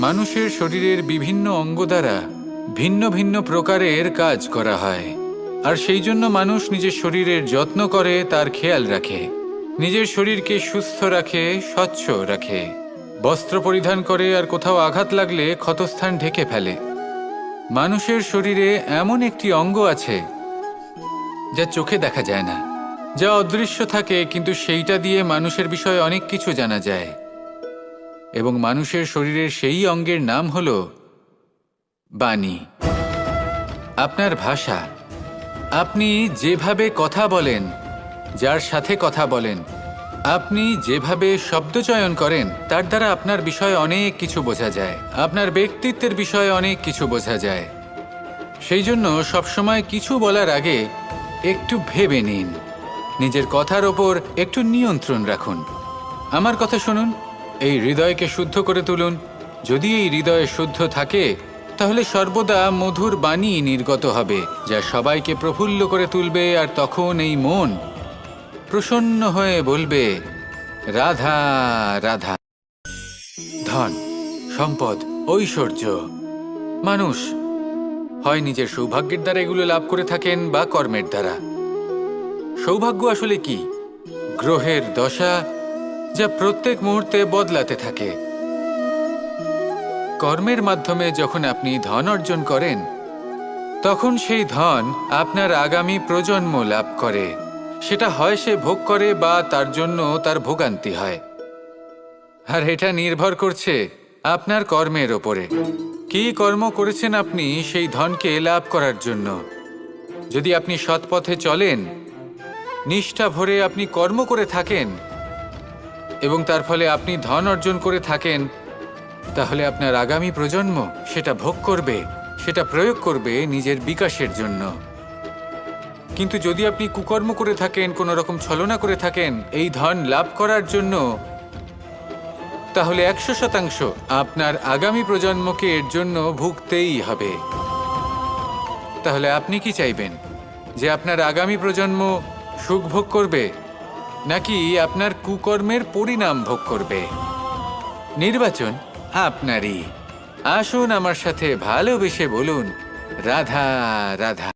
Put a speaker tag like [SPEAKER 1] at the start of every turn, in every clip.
[SPEAKER 1] মানুষের শরীরের বিভিন্ন অঙ্গ দ্বারা ভিন্ন ভিন্ন প্রকারের কাজ করা হয়, আর সেই জন্য মানুষ নিজের শরীরের যত্ন করে, তার খেয়াল রাখে, নিজের শরীরকে সুস্থ রাখে, স্বচ্ছ রাখে, বস্ত্র পরিধান করে, আর কোথাও আঘাত লাগলে ক্ষতস্থান ঢেকে ফেলে। মানুষের শরীরে এমন একটি অঙ্গ আছে যা চোখে দেখা যায় না, যা অদৃশ্য থাকে, কিন্তু সেইটা দিয়ে মানুষের বিষয়ে অনেক কিছু জানা যায়। এবং মানুষের শরীরের সেই অঙ্গের নাম হল বাণী, আপনার ভাষা। আপনি যেভাবে কথা বলেন, যার সাথে কথা বলেন, আপনি যেভাবে শব্দ চয়ন করেন, তার দ্বারা আপনার বিষয়ে অনেক কিছু বোঝা যায়, আপনার ব্যক্তিত্বের বিষয়ে অনেক কিছু বোঝা যায়। সেই জন্য সবসময় কিছু বলার আগে একটু ভেবে নিন, নিজের কথার ওপর একটু নিয়ন্ত্রণ রাখুন। আমার কথা শুনুন, এই হৃদয়কে শুদ্ধ করে তুলুন। যদি এই হৃদয় শুদ্ধ থাকে, তাহলে সর্বদা মধুর বাণী নির্গত হবে, যা সবাইকে প্রফুল্ল করে তুলবে, আর তখন এই মন প্রসন্ন হয়ে বলবে, রাধা রাধা। ধন, সম্পদ, ঐশ্বর্য, মানুষ হয় নিজের সৌভাগ্যের দ্বারা এগুলো লাভ করে থাকেন বা কর্মের দ্বারা। সৌভাগ্য আসলে কি? গ্রহের দশা, যা প্রত্যেক মুহূর্তে বদলাতে থাকে। কর্মের মাধ্যমে যখন আপনি ধন অর্জন করেন, তখন সেই ধন আপনার আগামী প্রজন্ম লাভ করে। সেটা হয় সে ভোগ করে বা তার জন্য তার ভোগান্তি হয়। আর এটা নির্ভর করছে আপনার কর্মের ওপরে। কি কর্ম করেছেন আপনি সেই ধনকে লাভ করার জন্য? যদি আপনি সৎ পথে চলেন, নিষ্ঠা ভরে আপনি কর্ম করে থাকেন এবং তার ফলে আপনি ধন অর্জন করে থাকেন, তাহলে আপনার আগামী প্রজন্ম সেটা ভোগ করবে, সেটা প্রয়োগ করবে নিজের বিকাশের জন্য। কিন্তু যদি আপনি কুকর্ম করে থাকেন, কোনো রকম ছলনা করে থাকেন এই ধন লাভ করার জন্য, তাহলে 100% আপনার আগামী প্রজন্মকে এর জন্য ভুগতেই হবে। তাহলে আপনি কি চাইবেন? যে আপনার আগামী প্রজন্ম সুখ ভোগ করবে, নাকি আপনার কুকর্মের পরিণাম ভোগ করবে? নির্বাচন আপনারই। আসুন আমার সাথে ভালোবেসে বলুন, রাধা রাধা।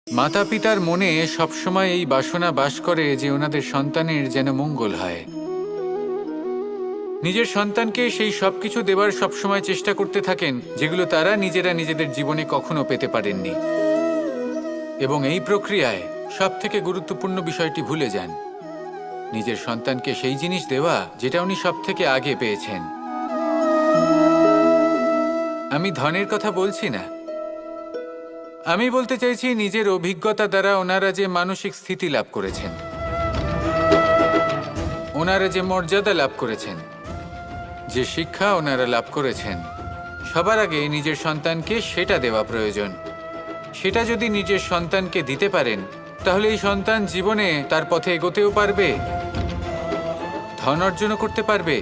[SPEAKER 1] মাতা পিতার মনে সবসময় এই বাসনা বাস করে যে ওনাদের সন্তানের যেন মঙ্গল হয়। নিজের সন্তানকে সেই সব কিছু দেবার সবসময় চেষ্টা করতে থাকেন যেগুলো তারা নিজেরা নিজেদের জীবনে কখনো পেতে পারেননি। এবং এই প্রক্রিয়ায় সবথেকে গুরুত্বপূর্ণ বিষয়টি ভুলে যান, নিজের সন্তানকে সেই জিনিস দেওয়া যেটা উনি সবথেকে আগে পেয়েছেন। আমি ধনের কথা বলছি না, আমি বলতে চাইছি নিজের অভিজ্ঞতা দ্বারা ওনারা যে মানসিক স্থিতি লাভ করেছেন, ওনারা যে মর্যাদা লাভ করেছেন, যে শিক্ষা ওনারা লাভ করেছেন, সবার আগে নিজের সন্তানকে সেটা দেওয়া প্রয়োজন। সেটা যদি নিজের সন্তানকে দিতে পারেন, তাহলে এই সন্তান জীবনে তার পথে এগোতেও পারবে, ধন অর্জনও করতে পারবে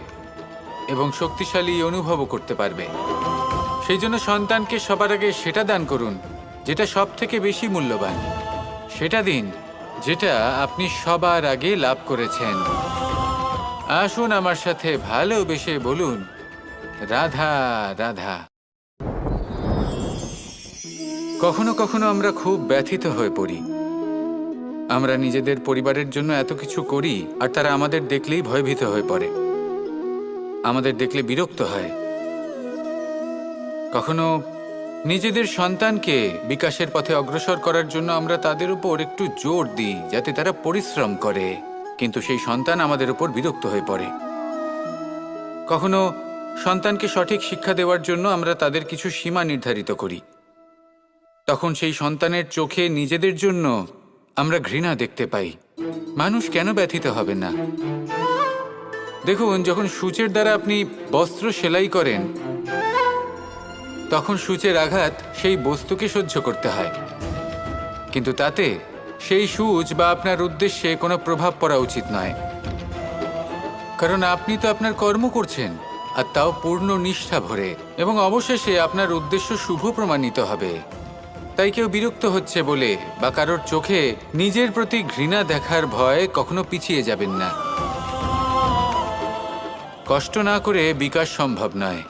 [SPEAKER 1] এবং শক্তিশালী অনুভবও করতে পারবে। সেই জন্য সন্তানকে সবার আগে সেটা দান করুন যেটা সব থেকে বেশি মূল্যবান। সেটা দিন যেটা আপনি সবার আগে লাভ করেছেন। আসুন আমার সাথে ভালোবেসে বলুন, রাধা রাধা। কখনো কখনো আমরা খুব ব্যথিত হয়ে পড়ি। আমরা নিজেদের পরিবারের জন্য এত কিছু করি, আর তারা আমাদের দেখলেই ভয়ভীত হয়ে পড়ে, আমাদের দেখলে বিরক্ত হয়। কখনো নিজেদের সন্তানকে বিকাশের পথে অগ্রসর করার জন্য আমরা তাদের উপর একটু জোর দিই যাতে তারা পরিশ্রম করে, কিন্তু সেই সন্তান আমাদের উপর বিরক্ত হয়ে পড়ে। কখনো সন্তানকে সঠিক শিক্ষা দেওয়ার জন্য আমরা তাদের কিছু সীমা নির্ধারিত করি, তখন সেই সন্তানের চোখে নিজেদের জন্য আমরা ঘৃণা দেখতে পাই। মানুষ কেন ব্যথিত হবে না? দেখুন, যখন সূচের দ্বারা আপনি বস্ত্র সেলাই করেন, তখন সূচের আঘাত সেই বস্তুকে সহ্য করতে হয়, কিন্তু তাতে সেই সূচ বা আপনার উদ্দেশ্যে কোনো প্রভাব পড়া উচিত নয়, কারণ আপনি তো আপনার কর্ম করছেন, আর তাও পূর্ণ নিষ্ঠা ভরে, এবং অবশেষে আপনার উদ্দেশ্য শুভ প্রমাণিত হবে। তাই কেউ বিরক্ত হচ্ছে বলে বা কারোর চোখে নিজের প্রতি ঘৃণা দেখার ভয় কখনো পিছিয়ে যাবেন না। কষ্ট না করে বিকাশ সম্ভব নয়,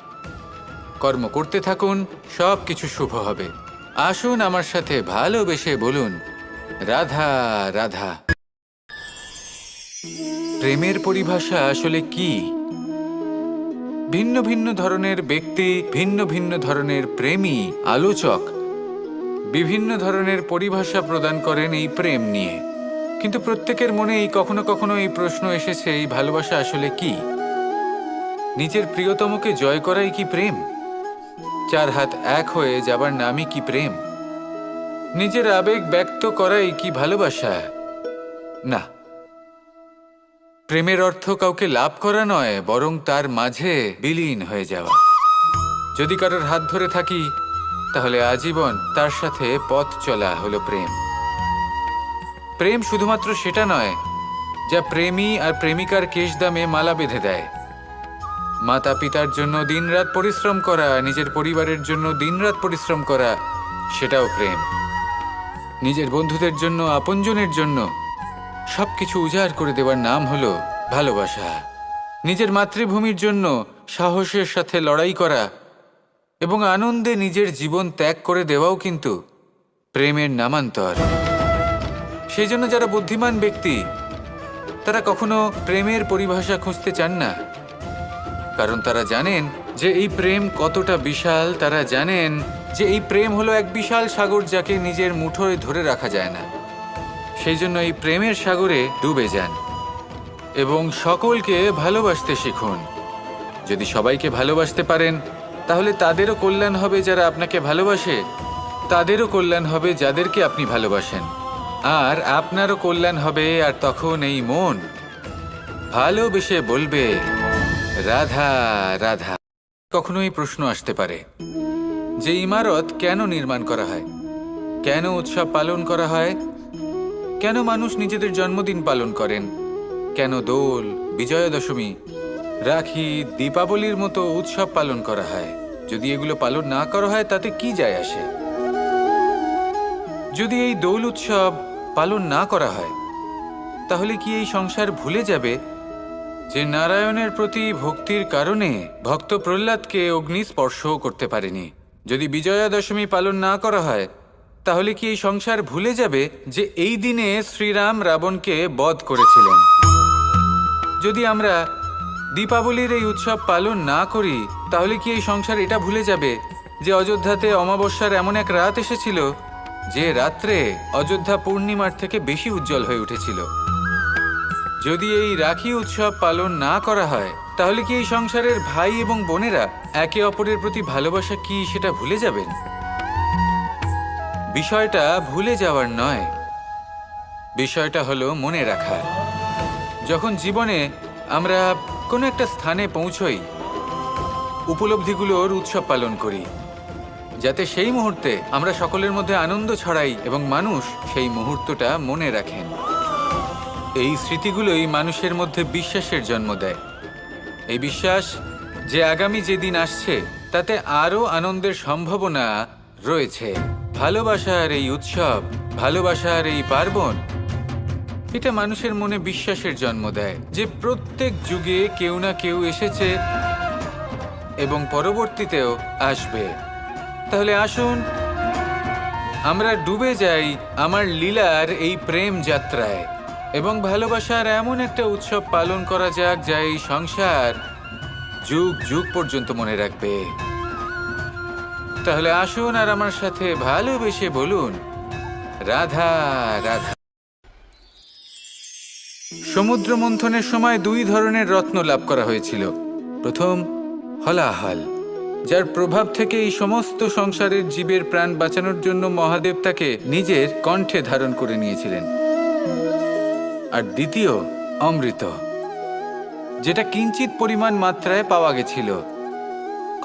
[SPEAKER 1] কর্ম করতে থাকুন, সব কিছু শুভ হবে। আসুন আমার সাথে ভালোবেসে বলুন, রাধা রাধা। প্রেমের পরিভাষা আসলে কি? ভিন্ন ভিন্ন ধরনের ব্যক্তি, ভিন্ন ভিন্ন ধরনের প্রেমী, আলোচক বিভিন্ন ধরনের পরিভাষা প্রদান করেন এই প্রেম নিয়ে। কিন্তু প্রত্যেকের মনেই কখনো কখনো এই প্রশ্ন এসেছে, এই ভালোবাসা আসলে কি? নিজের প্রিয়তমকে জয় করাই কি প্রেম? চার হাত এক হয়ে যাবার নামই কি প্রেম? নিজের আবেগ ব্যক্ত করাই কি ভালোবাসা? না, প্রেমের অর্থ কাউকে লাভ করা নয়, বরং তার মাঝে বিলীন হয়ে যাওয়া। যদি কারোর হাত ধরে থাকি, তাহলে আজীবন তার সাথে পথ চলা হলো প্রেম। প্রেম শুধুমাত্র সেটা নয় যা প্রেমী আর প্রেমিকার কেশদামে মালা বেঁধে দেয়। মাতা পিতার জন্য দিনরাত পরিশ্রম করা, নিজের পরিবারের জন্য দিনরাত পরিশ্রম করা, সেটাও প্রেম। নিজের বন্ধুদের জন্য, আপনজনের জন্য সবকিছু উজাড় করে দেওয়ার নাম হলো ভালোবাসা। নিজের মাতৃভূমির জন্য সাহসের সাথে লড়াই করা এবং আনন্দে নিজের জীবন ত্যাগ করে দেওয়াও কিন্তু প্রেমের নামান্তর। সেই জন্য যারা বুদ্ধিমান ব্যক্তি, তারা কখনো প্রেমের পরিভাষা খুঁজতে চান না, কারণ তারা জানেন যে এই প্রেম কতটা বিশাল। তারা জানেন যে এই প্রেম হলো এক বিশাল সাগর, যাকে নিজের মুঠোয় ধরে রাখা যায় না। সেই জন্য এই প্রেমের সাগরে ডুবে যান এবং সকলকে ভালোবাসতে শিখুন। যদি সবাইকে ভালোবাসতে পারেন, তাহলে তাদেরও কল্যাণ হবে যারা আপনাকে ভালোবাসে, তাদেরও কল্যাণ হবে যাদেরকে আপনি ভালোবাসেন, আর আপনারও কল্যাণ হবে। আর তখন এই মন ভালোবেসে বলবে, রাধা রাধা। কখনো এই প্রশ্ন আসতে পারে যে ইমারত কেন নির্মাণ করা হয়, কেন উৎসব পালন করা হয়, কেন মানুষ নিজেদের জন্মদিন পালন করেন, কেন দোল, বিজয়া দশমী, রাখি, দীপাবলির মতো উৎসব পালন করা হয়? যদি এগুলো পালন না করা হয়, তাতে কি যায় আসে? যদি এই দোল উৎসব পালন না করা হয়, তাহলে কি এই সংসার ভুলে যাবে যে নারায়ণের প্রতি ভক্তির কারণে ভক্ত প্রহ্লাদকে অগ্নি স্পর্শও করতে পারেনি? যদি বিজয়া দশমী পালন না করা হয়, তাহলে কি এই সংসার ভুলে যাবে যে এই দিনে শ্রীরাম রাবণকে বধ করেছিলেন? যদি আমরা দীপাবলির এই উৎসব পালন না করি, তাহলে কি এই সংসার এটা ভুলে যাবে যে অযোধ্যাতে অমাবস্যার এমন এক রাত এসেছিল যে রাত্রে অযোধ্যা পূর্ণিমার থেকে বেশি উজ্জ্বল হয়ে উঠেছিল? যদি এই রাখি উৎসব পালন না করা হয়, তাহলে কি এই সংসারের ভাই এবং বোনেরা একে অপরের প্রতি ভালোবাসা কি সেটা ভুলে যাবেন? বিষয়টা ভুলে যাওয়ার নয়, বিষয়টা হলো মনে রাখার। যখন জীবনে আমরা কোনো একটা স্থানে পৌঁছই, উপলব্ধিগুলোর উৎসব পালন করি, যাতে সেই মুহূর্তে আমরা সকলের মধ্যে আনন্দ ছড়াই এবং মানুষ সেই মুহূর্তটা মনে রাখেন। এই স্মৃতিগুলোই মানুষের মধ্যে বিশ্বাসের জন্ম দেয়। এই বিশ্বাস যে আগামী যেদিন আসছে তাতে আরও আনন্দের সম্ভাবনা রয়েছে। ভালোবাসার এই উৎসব, ভালোবাসার এই পার্বণ, এটা মানুষের মনে বিশ্বাসের জন্ম দেয় যে প্রত্যেক যুগে কেউ না কেউ এসেছে এবং পরবর্তীতেও আসবে। তাহলে আসুন আমরা ডুবে যাই আমার লীলার এই প্রেম যাত্রায় এবং ভালোবাসার এমন একটা উৎসব পালন করা যাক যা এই সংসার যুগ যুগ পর্যন্ত মনে রাখবে। তাহলে আসুন আর আমার সাথে ভালোবেসে বলুন, রাধা রাধা। সমুদ্র মন্থনের সময় দুই ধরনের রত্ন লাভ করা হয়েছিল। প্রথম হলাহল, যার প্রভাব থেকে এই সমস্ত সংসারের জীবের প্রাণ বাঁচানোর জন্য মহাদেব তাকে নিজের কণ্ঠে ধারণ করে নিয়েছিলেন। আর দ্বিতীয় অমৃত, যেটা কিঞ্চিত পরিমাণ মাত্রায় পাওয়া গেছিল।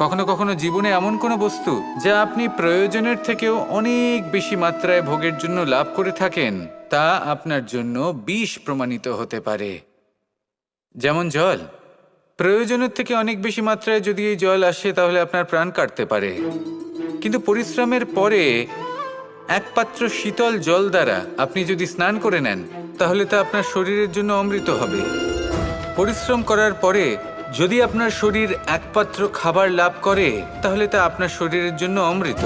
[SPEAKER 1] কখনো কখনো জীবনে এমন কোনো বস্তু যা আপনি প্রয়োজনের থেকেও অনেক বেশি মাত্রায় ভোগের জন্য লাভ করে থাকেন, তা আপনার জন্য বিষ প্রমাণিত হতে পারে। যেমন জল, প্রয়োজনের থেকে অনেক বেশি মাত্রায় যদি এই জল আসে তাহলে আপনার প্রাণ কাটতে পারে। কিন্তু পরিশ্রমের পরে এক পাত্র শীতল জল দ্বারা আপনি যদি স্নান করে নেন, তাহলে তা আপনার শরীরের জন্য অমৃত হবে। পরিশ্রম করার পরে যদি আপনার শরীর একমাত্র খাবার লাভ করে তাহলে তা আপনার শরীরের জন্য অমৃত।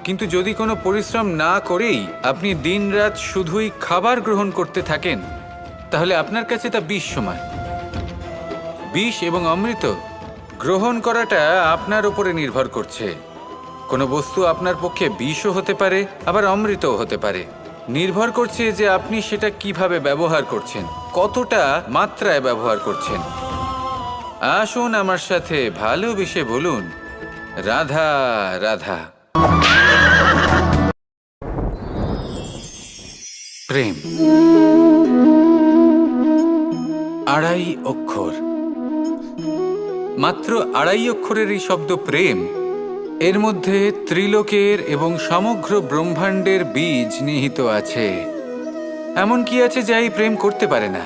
[SPEAKER 1] কিন্তু যদি কোনো পরিশ্রম না করেই আপনি দিনরাত শুধুই খাবার গ্রহণ করতে থাকেন তাহলে আপনার কাছে তা বিষ সমান। বিষ এবং অমৃত গ্রহণ করাটা আপনার উপরে নির্ভর করছে। কোনো বস্তু আপনার পক্ষে বিষও হতে পারে, আবার অমৃতও হতে পারে। নির্ভর করছে যে আপনি সেটা কিভাবে ব্যবহার করছেন, কতটা মাত্রায় ব্যবহার করছেন। আসুন আমার সাথে ভালোবেসে বলুন, রাধা রাধা। প্রেম আড়াই অক্ষর, মাত্র আড়াই অক্ষরের এই শব্দ প্রেম, এর মধ্যে ত্রিলোকের এবং সমগ্র ব্রহ্মাণ্ডের বীজ নিহিত আছে। এমন কি আছে যা এই প্রেম করতে পারে না?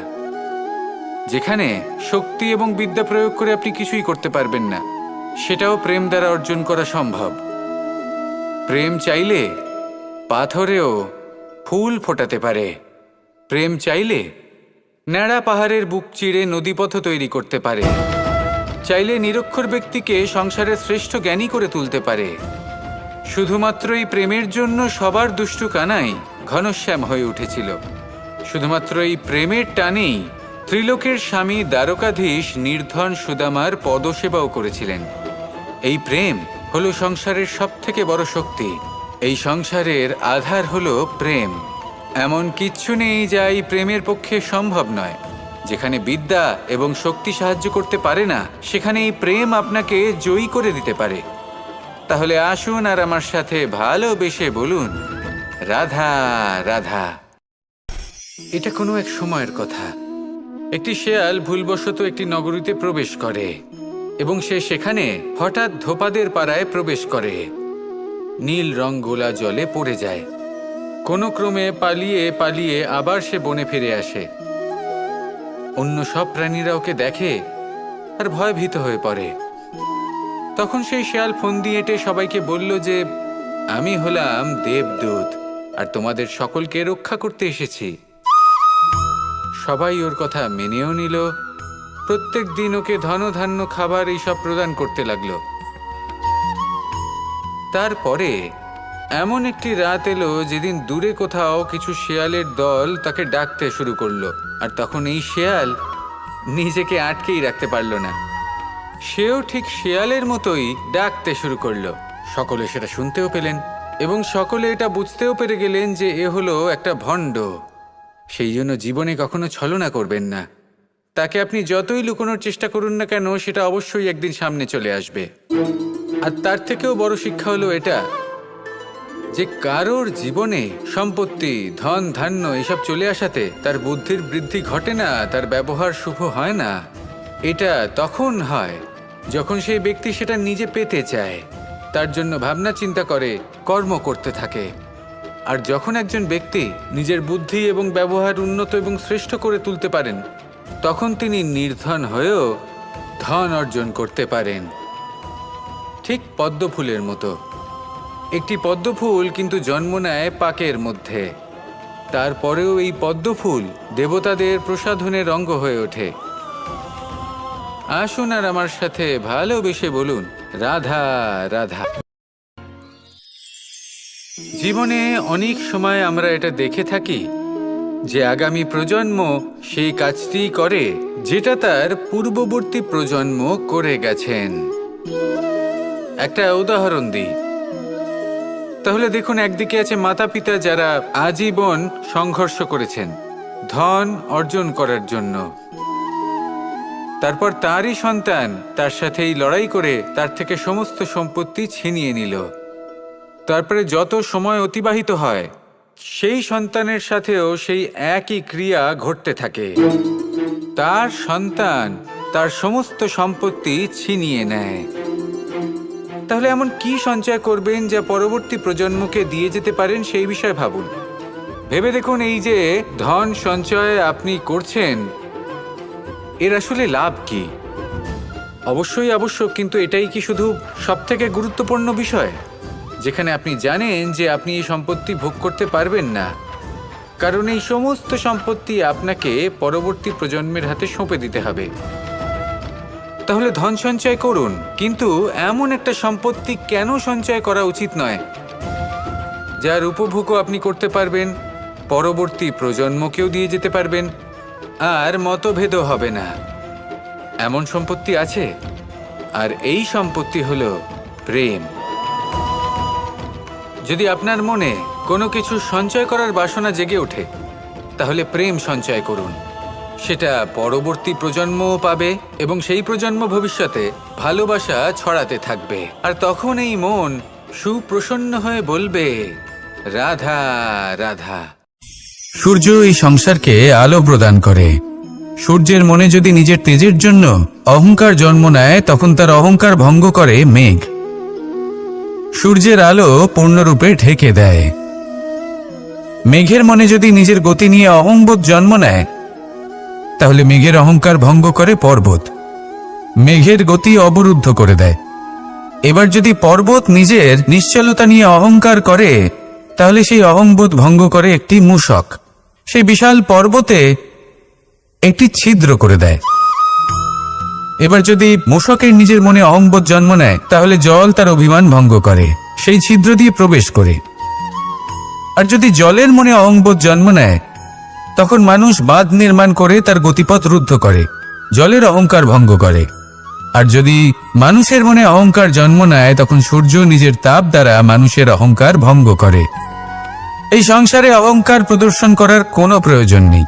[SPEAKER 1] যেখানে শক্তি এবং বিদ্যা প্রয়োগ করে আপনি কিছুই করতে পারবেন না, সেটাও প্রেম দ্বারা অর্জন করা সম্ভব। প্রেম চাইলে পাথরেও ফুল ফোটাতে পারে। প্রেম চাইলে ন্যাড়া পাহাড়ের বুক চিরে নদীপথ তৈরি করতে পারে। চাইলে নিরক্ষর ব্যক্তিকে সংসারের শ্রেষ্ঠ জ্ঞানী করে তুলতে পারে। শুধুমাত্র এই প্রেমের জন্য সবার দুষ্টু কানাই ঘনশ্যাম হয়ে উঠেছিল। শুধুমাত্র এই প্রেমের টানেই ত্রিলোকের স্বামী দ্বারকাধীশ নির্ধন সুদামার পদসেবাও করেছিলেন। এই প্রেম হলো সংসারের সবথেকে বড় শক্তি। এই সংসারের আধার হলো প্রেম। এমন কিচ্ছু নেই যা এই প্রেমের পক্ষে সম্ভব নয়। যেখানে বিদ্যা এবং শক্তি সাহায্য করতে পারে না, সেখানে এই প্রেম আপনাকে জয়ী করে দিতে পারে। তাহলে আসুন আর আমার সাথে ভালোবেসে বলুন, রাধা রাধা। এটা কোনো এক সময়ের কথা। একটি শেয়াল ভুলবশত একটি নগরীতে প্রবেশ করে এবং সে সেখানে হঠাৎ ধোপাদের পাড়ায় প্রবেশ করে। নীল রং গোলা জলে পড়ে যায়। কোনো ক্রমে পালিয়ে পালিয়ে আবার সে বনে ফিরে আসে। অন্য সব প্রাণীরা ওকে দেখে আর ভয়ভীত হয়ে পড়ে। তখন সেই শেয়াল ফন্দি এঁটে সবাইকে বলল যে, আমি হলাম দেবদূত আর তোমাদের সকলকে রক্ষা করতে এসেছি। সবাই ওর কথা মেনেও নিল। প্রত্যেক দিন ওকে ধনধান্য খাবার এইসব প্রদান করতে লাগলো। তারপরে এমন একটি রাত এলো যেদিন দূরে কোথাও কিছু শেয়ালের দল তাকে ডাকতে শুরু করলো। আর তখন এই শেয়াল নিজেকে আটকেই রাখতে পারল না। সেও ঠিক শেয়ালের মতোই ডাকতে শুরু করলো। সকলে সেটা শুনতেও পেলেন এবং সকলে এটা বুঝতেও পেরে গেলেন যে এ হলো একটা ভণ্ড। সেই জন্য জীবনে কখনো ছলনা করবেন না। তাকে আপনি যতই লুকোনোর চেষ্টা করুন না কেন, সেটা অবশ্যই একদিন সামনে চলে আসবে। আর তার থেকেও বড় শিক্ষা হলো এটা যে কারোর জীবনে সম্পত্তি, ধন ধান্য এসব চলে আসাতে তার বুদ্ধির বৃদ্ধি ঘটে না, তার ব্যবহার শুভ হয় না। এটা তখন হয় যখন সেই ব্যক্তি সেটা নিজে পেতে চায়, তার জন্য ভাবনা চিন্তা করে, কর্ম করতে থাকে। আর যখন একজন ব্যক্তি নিজের বুদ্ধি এবং ব্যবহার উন্নত এবং শ্রেষ্ঠ করে তুলতে পারেন, তখন তিনি নির্ধন হয়েও ধন অর্জন করতে পারেন। ঠিক পদ্মফুলের মতো। একটি পদ্মফুল কিন্তু জন্ম নেয় পাকের মধ্যে। তারপরেও এই পদ্মফুল দেবতাদের প্রসাধনের অঙ্গ হয়ে ওঠে। আসুন আর আমার সাথে ভালোবেসে বলুন, রাধা রাধা। জীবনে অনেক সময় আমরা এটা দেখে থাকি যে আগামী প্রজন্ম সেই কাজটি করে যেটা তার পূর্ববর্তী প্রজন্ম করে গেছেন। একটা উদাহরণ দিই। তাহলে দেখুন, একদিকে আছে মাতা পিতা যারা আজীবন সংঘর্ষ করেছেন ধন অর্জন করার জন্য। তারপর তারই সন্তান তার সাথে এই লড়াই করে তার থেকে সমস্ত সম্পত্তি ছিনিয়ে নিল। তারপরে যত সময় অতিবাহিত হয়, সেই সন্তানের সাথেও সেই একই ক্রিয়া ঘটতে থাকে। তার সন্তান তার সমস্ত সম্পত্তি ছিনিয়ে নেয়। তাহলে এমন কি সঞ্চয় করবেন যা পরবর্তী প্রজন্মকে দিয়ে যেতে পারেন, সেই বিষয়ে ভাবুন। ভেবে দেখুন, এই যে ধন সঞ্চয় আপনি করছেন, এর আসলে লাভ কি? অবশ্যই আবশ্যক, কিন্তু এটাই কি শুধু সবথেকে গুরুত্বপূর্ণ বিষয়, যেখানে আপনি জানেন যে আপনি এই সম্পত্তি ভোগ করতে পারবেন না? কারণ এই সমস্ত সম্পত্তি আপনাকে পরবর্তী প্রজন্মের হাতে সঁপে দিতে হবে। তাহলে ধন সঞ্চয় করুন, কিন্তু এমন একটা সম্পত্তি কেন সঞ্চয় করা উচিত নয় যার উপভোগও আপনি করতে পারবেন, পরবর্তী প্রজন্মকেও দিয়ে যেতে পারবেন, আর মতভেদও হবে না। এমন সম্পত্তি আছে, আর এই সম্পত্তি হলো প্রেম। যদি আপনার মনে কোনো কিছু সঞ্চয় করার বাসনা জেগে ওঠে, তাহলে প্রেম সঞ্চয় করুন। সেটা পরবর্তী প্রজন্মও পাবে এবং সেই প্রজন্ম ভবিষ্যতে ভালোবাসা ছড়াতে থাকবে। আর তখন এই মন সুপ্রসন্ন হয়ে বলবে, রাধা রাধা। সূর্য এই সংসারকে আলো প্রদান করে। সূর্যের মনে যদি নিজের তেজের জন্য অহংকার জন্ম নেয়, তখন তার অহংকার ভঙ্গ করে মেঘ। সূর্যের আলো পূর্ণরূপে ঢেকে দেয়। মেঘের মনে যদি নিজের গতি নিয়ে অহংবোধ জন্ম নেয়, তাহলে মেঘের অহংকার ভঙ্গ করে পর্বত, মেঘের গতি অবরুদ্ধ করে দেয়। এবার যদি পর্বত নিজের নিশ্চলতা নিয়ে অহংকার করে, তাহলে সেই অহংবোধ ভঙ্গ করে একটি মূষক, সেই বিশাল পর্বতে একটি ছিদ্র করে দেয়। এবার যদি মূষকের নিজের মনে অহংবোধ জন্ম নেয়, তাহলে জল তার অভিমান ভঙ্গ করে, সেই ছিদ্র দিয়ে প্রবেশ করে। আর যদি জলের মনে অহংবোধ জন্ম নেয়, তখন মানুষ বাঁধ নির্মাণ করে তার গতিপথ রুদ্ধ করে, জলের অহংকার ভঙ্গ করে। আর যদি মানুষের মনে অহংকার জন্ম নেয়, তখন সূর্য নিজের তাপ দ্বারা মানুষের অহংকার ভঙ্গ করে। এই সংসারে অহংকার প্রদর্শন করার কোনো প্রয়োজন নেই।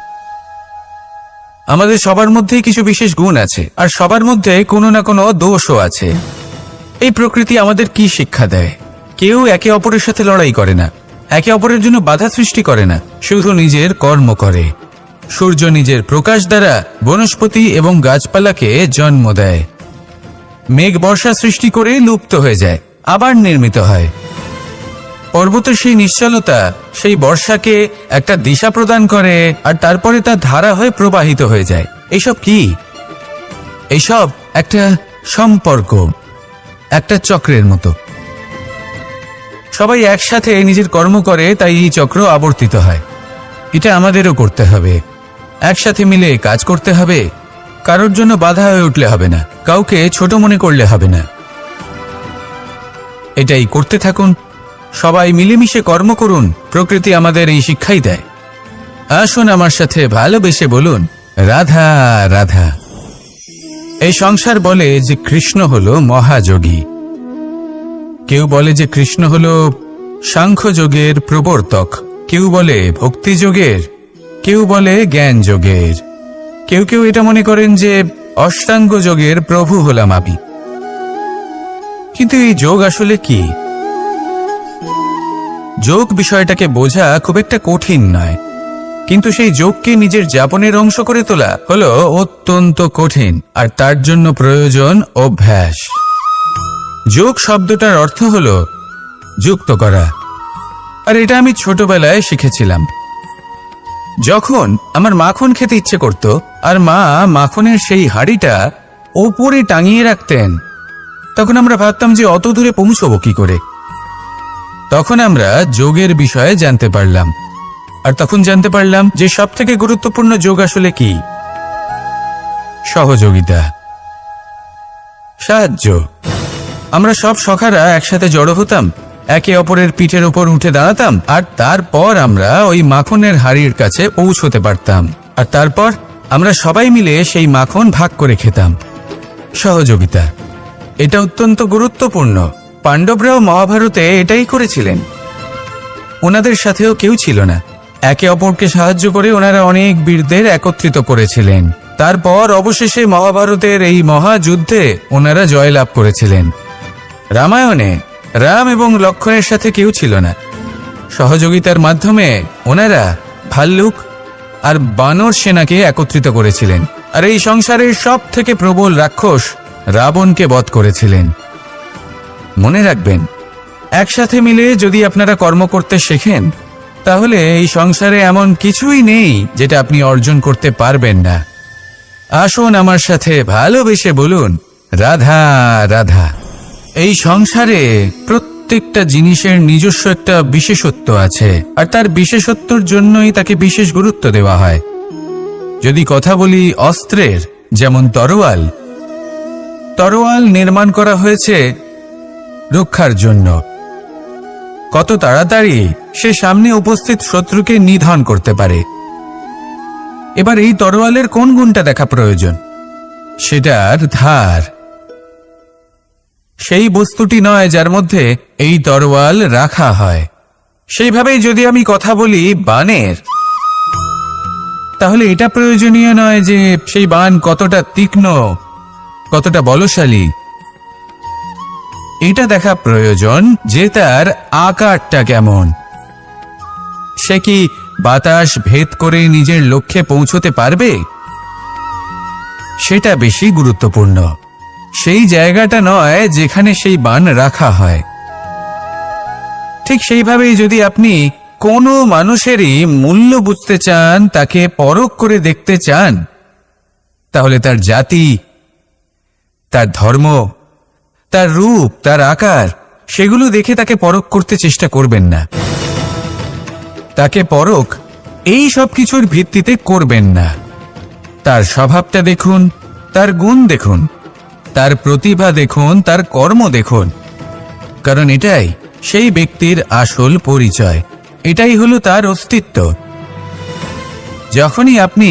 [SPEAKER 1] আমাদের সবার মধ্যেই কিছু বিশেষ গুণ আছে, আর সবার মধ্যে কোনো না কোনো দোষও আছে। এই প্রকৃতি আমাদের কি শিক্ষা দেয়? কেউ একে অপরের সাথে লড়াই করে না, একে অপরের জন্য বাধা সৃষ্টি করে না, শুধু নিজের কর্ম করে। সূর্য নিজের প্রকাশ দ্বারা বনস্পতি এবং গাছপালাকে জন্ম দেয়। মেঘ বর্ষা সৃষ্টি করে লুপ্ত হয়ে যায়, আবার নির্মিত হয়। পর্বতের সেই নিশ্চলতা সেই বর্ষাকে একটা দিশা প্রদান করে, আর তারপরে তা ধারা হয়ে প্রবাহিত হয়ে যায়। এইসব কি? এইসব একটা সম্পর্ক, একটা চক্রের মতো। সবাই একসাথে নিজের কর্ম করে, তাই এই চক্র আবর্তিত হয়। এটা আমাদেরও করতে হবে, একসাথে মিলে কাজ করতে হবে। কারোর জন্য বাধা হয়ে উঠলে হবে না, কাউকে ছোট মনে করলে হবে না। এটাই করতে থাকুন, সবাই মিলেমিশে কর্ম করুন। প্রকৃতি আমাদের এই শিক্ষাই দেয়। আসুন আমার সাথে ভালোবেসে বলুন, রাধা রাধা। এই সংসার বলে যে কৃষ্ণ হলো মহাযোগী, কেউ বলে যে কৃষ্ণ হলো সাংখ্য যোগের প্রবর্তক, কেউ বলে ভক্তি যোগের, কেউ বলে জ্ঞান যোগের, কেউ কেউ এটা মনে করেন যে অষ্টাঙ্গ যোগের প্রভু হলাম আমি। কিন্তু এই যোগ আসলে কি? যোগ বিষয়টাকে বোঝা খুব একটা কঠিন নয়, কিন্তু সেই যোগকে নিজের যাপনের অংশ করে তোলা হলো অত্যন্ত কঠিন, আর তার জন্য প্রয়োজন অভ্যাস। যোগ শব্দটার অর্থ হলো যুক্ত করা, আর এটা আমি ছোটবেলায় শিখেছিলাম। যখন আমার মাখন খেতে ইচ্ছে করত, আর মা মাখনের সেই হাঁড়িটা ওপরে টাঙিয়ে রাখতেন, তখন আমরা ভাবতাম যে অত দূরে পৌঁছবো কি করে। তখন আমরা যোগের বিষয়ে জানতে পারলাম, আর তখন জানতে পারলাম যে সবথেকে গুরুত্বপূর্ণ যোগ আসলে কি? সহযোগিতা, সাহায্য। আমরা সব সখারা একসাথে জড়ো হতাম, একে অপরের পিঠের ওপর উঠে দাঁড়াতাম, আর তারপর আমরা ওই মাখনের হাড়ির কাছে পৌঁছতে পারতাম, আর তারপর আমরা সবাই মিলে সেই মাখন ভাগ করে খেতাম। সহযোগিতা, এটা অত্যন্ত গুরুত্বপূর্ণ। পাণ্ডবরাও মহাভারতে এটাই করেছিলেন। ওনাদের সাথেও কেউ ছিল না, একে অপরকে সাহায্য করে ওনারা অনেক বীরদের একত্রিত করেছিলেন। তারপর অবশেষে মহাভারতের এই মহাযুদ্ধে ওনারা জয়লাভ করেছিলেন। রামায়ণে রাম এবং লক্ষ্মণের সাথে কেউ ছিল না। সহযোগিতার মাধ্যমে ওনারা ভাল্লুক আর বানর সেনাকে একত্রিত করেছিলেন, আর এই সংসারের সব থেকে প্রবল রাক্ষস রাবণকে বধ করেছিলেন। মনে রাখবেন, একসাথে মিলে যদি আপনারা কর্ম করতে শেখেন, তাহলে এই সংসারে এমন কিছুই নেই যেটা আপনি অর্জন করতে পারবেন না। আসুন আমার সাথে ভালোবেসে বলুন, রাধা রাধা। এই সংসারে প্রত্যেক প্রত্যেকটা জিনিসের নিজস্ব একটা বিশেষত্ব আছে, আর তার বিশেষত্বর জন্যই তাকে বিশেষ গুরুত্ব দেওয়া হয়। যদি কথা বলি অস্ত্রের, যেমন তরোয়াল, তরোয়াল নির্মাণ করা হয়েছে রক্ষার জন্য। কত তাড়াতাড়ি সে সামনে উপস্থিত শত্রুকে নিধন করতে পারে। এবার এই তরোয়ালের কোন গুণটা দেখা প্রয়োজন? সেটার ধার। সেই বস্তুটি নয় যার মধ্যে এই তরোয়াল রাখা হয়। সেইভাবেই যদি আমি কথা বলি বাণের, তাহলে এটা প্রয়োজনীয় নয় যে সেই বাণ কতটা তীক্ষ্ণ, কতটা বলশালী। এটা দেখা প্রয়োজন যে তার আকারটা কেমন। সে কি বাতাস ভেদ করে নিজের লক্ষ্যে পৌঁছতে পারবে? সেটা বেশি গুরুত্বপূর্ণ। সেই জায়গাটা নয় যেখানে সেই বাণ রাখা হয়। ঠিক সেইভাবেই যদি আপনি কোনো মানুষেরই মূল্য বুঝতে চান, তাকে পরখ করে দেখতে চান, তাহলে তার জাতি, তার ধর্ম, তার রূপ, তার আকার, সেগুলো দেখে তাকে পরখ করতে চেষ্টা করবেন না। তাকে পরখ এই সব কিছুর ভিত্তিতে করবেন না। তার স্বভাবটা দেখুন, তার গুণ দেখুন, তার প্রতিভা দেখুন, তার কর্ম দেখুন। কারণ এটাই সেই ব্যক্তির আসল পরিচয়, এটাই হলো তার অস্তিত্ব। যখনই আপনি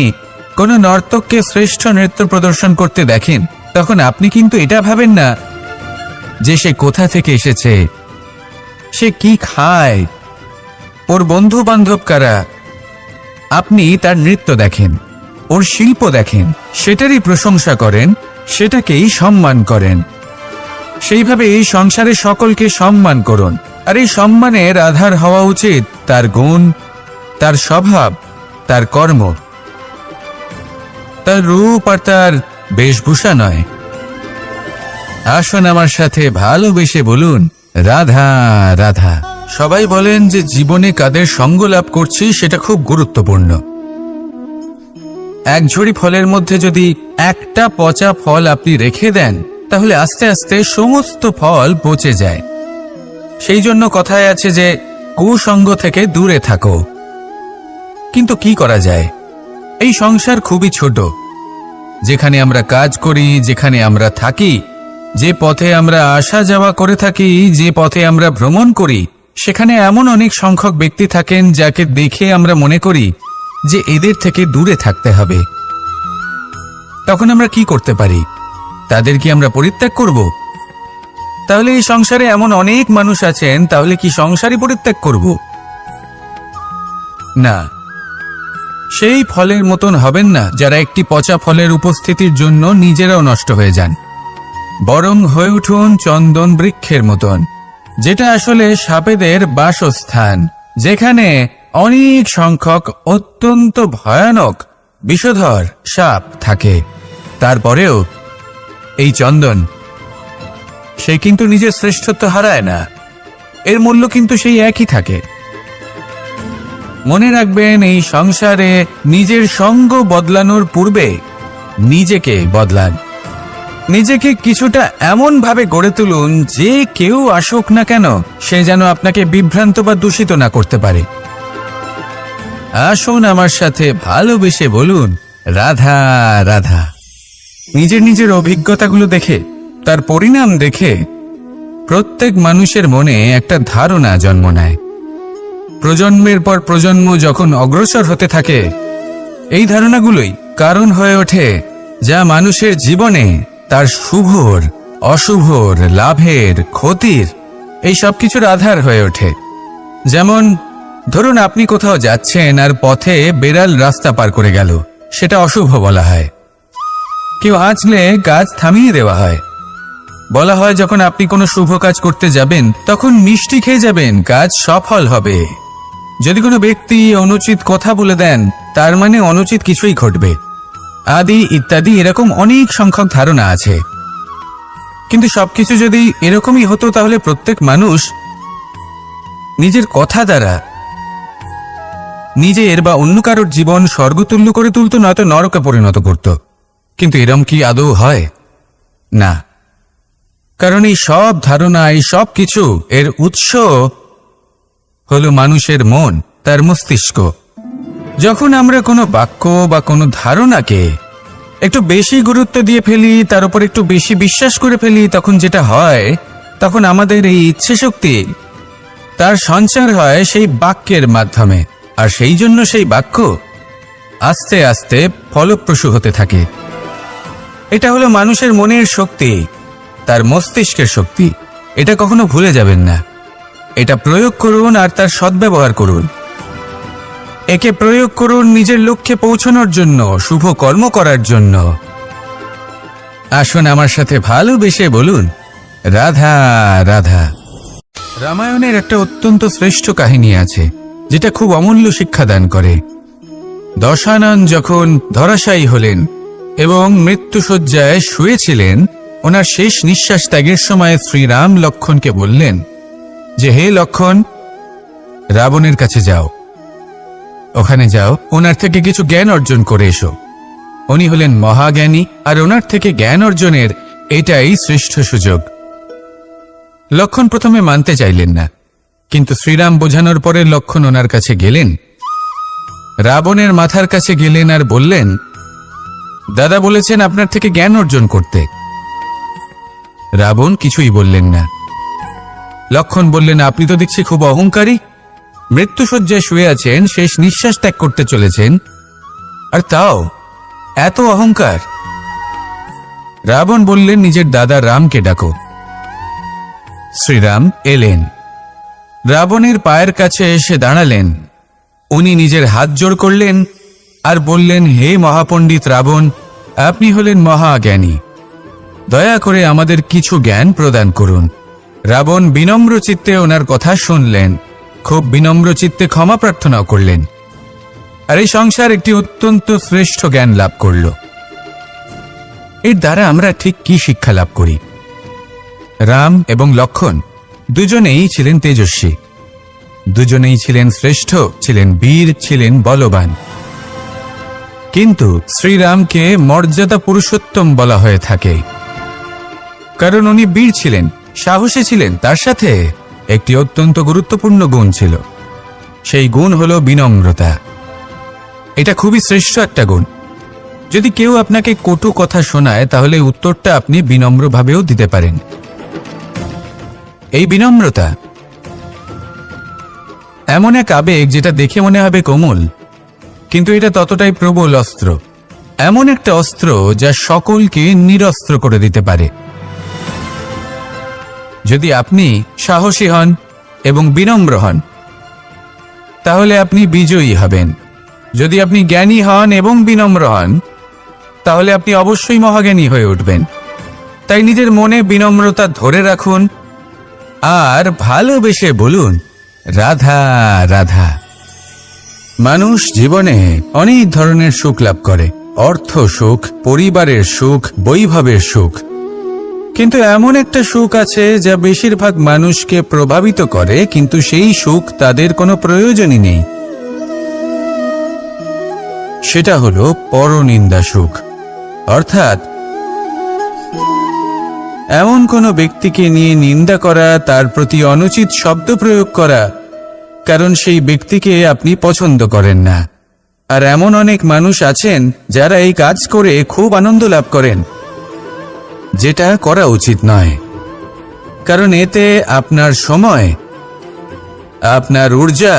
[SPEAKER 1] কোনো নর্তককে শ্রেষ্ঠ নৃত্য প্রদর্শন করতে দেখেন, তখন আপনি কিন্তু এটা ভাবেন না যে সে কোথা থেকে এসেছে, সে কি খায়, ওর বন্ধু বান্ধব কারা। আপনি তার নৃত্য দেখেন, ওর শিল্প দেখেন, সেটারই প্রশংসা করেন, সেটাকেই সম্মান করেন। সেইভাবে এই সংসারে সকলকে সম্মান করুন। আর এই সম্মানের আধার হওয়া উচিত তার গুণ, তার স্বভাব, তার কর্ম, তার রূপ আর তার বেশভূষা নয়। আসুন আমার সাথে ভালোবেসে বলুন, রাধা রাধা। সবাই বলেন যে জীবনে কাদের সঙ্গ লাভ করছি সেটা খুব গুরুত্বপূর্ণ। এক ঝুড়ি ফলের মধ্যে যদি একটা পচা ফল আপনি রেখে দেন, তাহলে আস্তে আস্তে সমস্ত ফল পচে যায়। সেই জন্য কথায় আছে যে কুসঙ্গ থেকে দূরে থাকো। কিন্তু কি করা যায়? এই সংসার খুবই ছোট। যেখানে আমরা কাজ করি, যেখানে আমরা থাকি, যে পথে আমরা আসা যাওয়া করে থাকি, যে পথে আমরা ভ্রমণ করি, সেখানে এমন অনেক সংখ্যক ব্যক্তি থাকেন যাকে দেখে আমরা মনে করি যে এদের থেকে দূরে থাকতে হবে। তখন আমরা কি করতে পারি? তাদের কি আমরা পরিত্যাগ করব? তাহলে এই সংসারে এমন অনেক মানুষ আছেন, তাহলে কি সংসারই পরিত্যাগ করব? না, সেই ফলের মতন হবেন না যারা একটি পচা ফলের উপস্থিতির জন্য নিজেরাও নষ্ট হয়ে যান। বরং হয়ে উঠুন চন্দন বৃক্ষের মতন, যেটা আসলে সাপেদের বাসস্থান, যেখানে অনেক সংখ্যক অত্যন্ত ভয়ানক বিষধর সাপ থাকে। তারপরেও এই চন্দন, সে কিন্তু নিজের শ্রেষ্ঠত্ব হারায় না। এর মূল্য কিন্তু সেই একই থাকে। মনে রাখবেন, এই সংসারে নিজের সঙ্গ বদলানোর পূর্বে নিজেকে বদলান। নিজেকে কিছুটা এমন ভাবে গড়ে তুলুন যে কেউ আসুক না কেন, সে যেন আপনাকে বিভ্রান্ত বা দূষিত না করতে পারে। আসুন আমার সাথে ভালোবেসে বলুন, রাধা রাধা। নিজের নিজের অভিজ্ঞতাগুলো দেখে, তার পরিণাম দেখে প্রত্যেক মানুষের মনে একটা ধারণা জন্ম নেয়। প্রজন্মের পর প্রজন্ম যখন অগ্রসর হতে থাকে, এই ধারণাগুলোই কারণ হয়ে ওঠে যা মানুষের জীবনে তার শুভর, অশুভর, লাভের, ক্ষতির, এই সব কিছুর আধার হয়ে ওঠে। যেমন ধরুন, আপনি কোথাও যাচ্ছেন আর পথে বেড়াল রাস্তা পার করে গেল, সেটা অশুভ বলা হয়। কেউ হাঁচলে কাজ থামিয়ে দেওয়া হয়। বলা হয় যখন আপনি কোনো শুভ কাজ করতে যাবেন, তখন মিষ্টি খেয়ে যাবেন, কাজ সফল হবে। যদি কোনো ব্যক্তি অনুচিত কথা বলে দেন, তার মানে অনুচিত কিছুই ঘটবে, আদি ইত্যাদি। এরকম অনেক সংখ্যক ধারণা আছে। কিন্তু সবকিছু যদি এরকমই হতো, তাহলে প্রত্যেক মানুষ নিজের কথা দ্বারা নিজের বা অন্য কারোর জীবন স্বর্গতুল্য করে তুলত, নয়তো নরকে পরিণত করত। কিন্তু এরম কি আদৌ হয়? না। কারণ এই সব ধারণা, এই সব কিছু এর উৎস হলো মানুষের মন, তার মস্তিষ্ক। যখন আমরা কোনো বাক্য বা কোনো ধারণাকে একটু বেশি গুরুত্ব দিয়ে ফেলি, তার উপর একটু বেশি বিশ্বাস করে ফেলি, তখন যেটা হয়, তখন আমাদের এই ইচ্ছে শক্তি তার সঞ্চার হয় সেই বাক্যের মাধ্যমে। আর সেই জন্য সেই বাক্য আস্তে আস্তে ফলপ্রসূ হতে থাকে। এটা হলো মানুষের মনের শক্তি, তার মস্তিষ্কের শক্তি। এটা কখনো ভুলে যাবেন না। এটা প্রয়োগ করুন আর তার সদ্ব্যবহার করুন। একে প্রয়োগ করুন নিজের লক্ষ্যে পৌঁছানোর জন্য, শুভ কর্ম করার জন্য। আসুন আমার সাথে ভালোবেসে বলুন, রাধা রাধা। রামায়ণের একটা অত্যন্ত শ্রেষ্ঠ কাহিনী আছে, যেটা খুব অমূল্য শিক্ষাদান করে। দশানন যখন ধরাশায়ী হলেন এবং মৃত্যুশয্যায় শুয়েছিলেন, ওনার শেষ নিঃশ্বাস ত্যাগের সময় শ্রীরাম লক্ষ্মণকে বললেন যে, হে লক্ষ্মণ, রাবণের কাছে যাও, ওখানে যাও, ওনার থেকে কিছু জ্ঞান অর্জন করে এসো। উনি হলেন মহাজ্ঞানী, আর ওনার থেকে জ্ঞান অর্জনের এটাই শ্রেষ্ঠ সুযোগ। লক্ষ্মণ প্রথমে মানতে চাইলেন না, কিন্তু শ্রীরাম বোঝানোর পরে লক্ষ্মণ ওনার কাছে গেলেন, রাবণের মাথার কাছে গেলেন আর বললেন, দাদা বলেছেন আপনার থেকে জ্ঞান অর্জন করতে। রাবণ কিছুই বললেন না। লক্ষ্মণ বললেন, আপনি তো দেখছি খুব অহংকারী, মৃত্যুশয্যায় শুয়ে আছেন, শেষ নিঃশ্বাস ত্যাগ করতে চলেছেন, আর তাও এত অহংকার। রাবণ বললেন, নিজের দাদা রামকে ডাকো। শ্রীরাম এলেন, রাবণের পায়ের কাছে এসে দাঁড়ালেন। উনি নিজের হাত জোড় করলেন আর বললেন, হে মহাপণ্ডিত রাবণ, আপনি হলেন মহাজ্ঞানী, দয়া করে আমাদের কিছু জ্ঞান প্রদান করুন। রাবণ বিনম্র চিত্তে ওনার কথা শুনলেন, খুব বিনম্র চিত্তে ক্ষমা প্রার্থনাও করলেন, আর এই সংসার একটি অত্যন্ত শ্রেষ্ঠ জ্ঞান লাভ করল। এর দ্বারা আমরা ঠিক কি শিক্ষা লাভ করি? রাম এবং লক্ষ্মণ দুজনেই ছিলেন তেজস্বী, দুজনেই ছিলেন শ্রেষ্ঠ, ছিলেন বীর, ছিলেন বলবান। কিন্তু শ্রীরামকে মর্যাদা পুরুষোত্তম বলা হয়ে থাকে, কারণ উনি বীর ছিলেন, সাহসী ছিলেন। তার সাথে একটি অত্যন্ত গুরুত্বপূর্ণ গুণ ছিল, সেই গুণ হলো বিনম্রতা। এটা খুবই শ্রেষ্ঠ একটা গুণ। যদি কেউ আপনাকে কটু কথা শোনায়, তাহলে উত্তরটা আপনি বিনম্রভাবেও দিতে পারেন। এই বিনম্রতা এমন এক আবেগ যেটা দেখে মনে হবে কোমল, কিন্তু এটা ততটাই প্রবল অস্ত্র। এমন একটা অস্ত্র যা সকলকে নিরস্ত্র করে দিতে পারে। যদি আপনি সাহসী হন এবং বিনম্র হন, তাহলে আপনি বিজয়ী হবেন। যদি আপনি জ্ঞানী হন এবং বিনম্র হন, তাহলে আপনি অবশ্যই মহাজ্ঞানী হয়ে উঠবেন। তাই নিজের মনে বিনম্রতা ধরে রাখুন আর ভালোবেসে বলুন, রাধা রাধা। মানুষ জীবনে অনেক ধরনের সুখ লাভ করে, অর্থ সুখ, পরিবারের সুখ, বৈভবের সুখ। কিন্তু এমন একটা সুখ আছে যা বেশিরভাগ মানুষকে প্রভাবিত করে, কিন্তু সেই সুখ তাদের কোনো প্রয়োজনই নেই। সেটা হলো পরনিন্দা সুখ। অর্থাৎ এমন কোনো ব্যক্তিকে নিয়ে নিন্দা করা, তার প্রতি অনুচিত শব্দ প্রয়োগ করা, কারণ সেই ব্যক্তিকে আপনি পছন্দ করেন না। আর এমন অনেক মানুষ আছেন যারা এই কাজ করে খুব আনন্দ লাভ করেন, যেটা করা উচিত নয়। কারণ এতে আপনার সময়, আপনার ঊর্জা,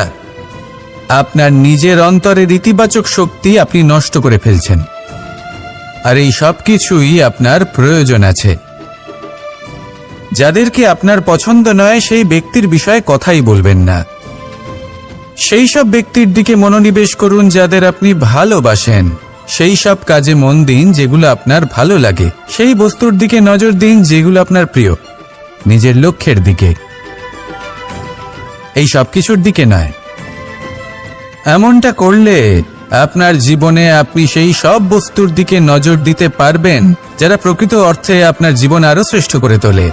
[SPEAKER 1] আপনার নিজের অন্তরের ইতিবাচক শক্তি আপনি নষ্ট করে ফেলছেন। আর এই সব কিছুই আপনার প্রয়োজন আছে। যাদেরকে আপনার পছন্দ নয়, সেই ব্যক্তির বিষয়ে কথাই বলবেন না। সেই সব ব্যক্তির দিকে মনোনিবেশ করুন যাদের আপনি ভালোবাসেন। সেই সব কাজে মন দিন যেগুলো আপনার ভালো লাগে। সেই বস্তুর দিকে নজর দিন যেগুলো আপনার প্রিয়, নিজের লক্ষ্যের দিকে, এই সব কিছুর দিকে নয়। এমনটা করলে আপনার জীবনে আপনি সেই সব বস্তুর দিকে নজর দিতে পারবেন যারা প্রকৃত অর্থে আপনার জীবন আরো শ্রেষ্ঠ করে তোলে।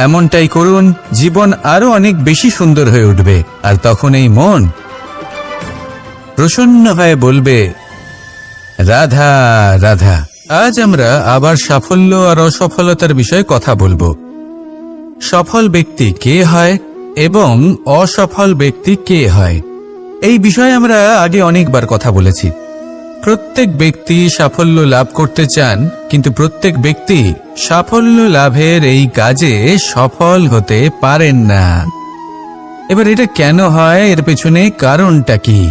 [SPEAKER 1] এমনটাই করুন, জীবন আরো অনেক বেশি সুন্দর হয়ে উঠবে। আর তখন এই মন প্রসন্ন হয়ে বলবে, রাধা রাধা। আজ আমরা আবার সাফল্য আর অসফলতার বিষয়ে কথা বলবো।
[SPEAKER 2] সফল ব্যক্তি কে হয় এবং অসফল ব্যক্তি কে হয়, এই বিষয়ে আমরা আগে অনেকবার কথা বলেছি। প্রত্যেক ব্যক্তি সাফল্য লাভ করতে চান, কিন্তু প্রত্যেক ব্যক্তি সাফল্য লাভের এই কাজে সফল হতে পারেন না। এবার এটা কেন হয়, এর পেছনে কারণটা কি?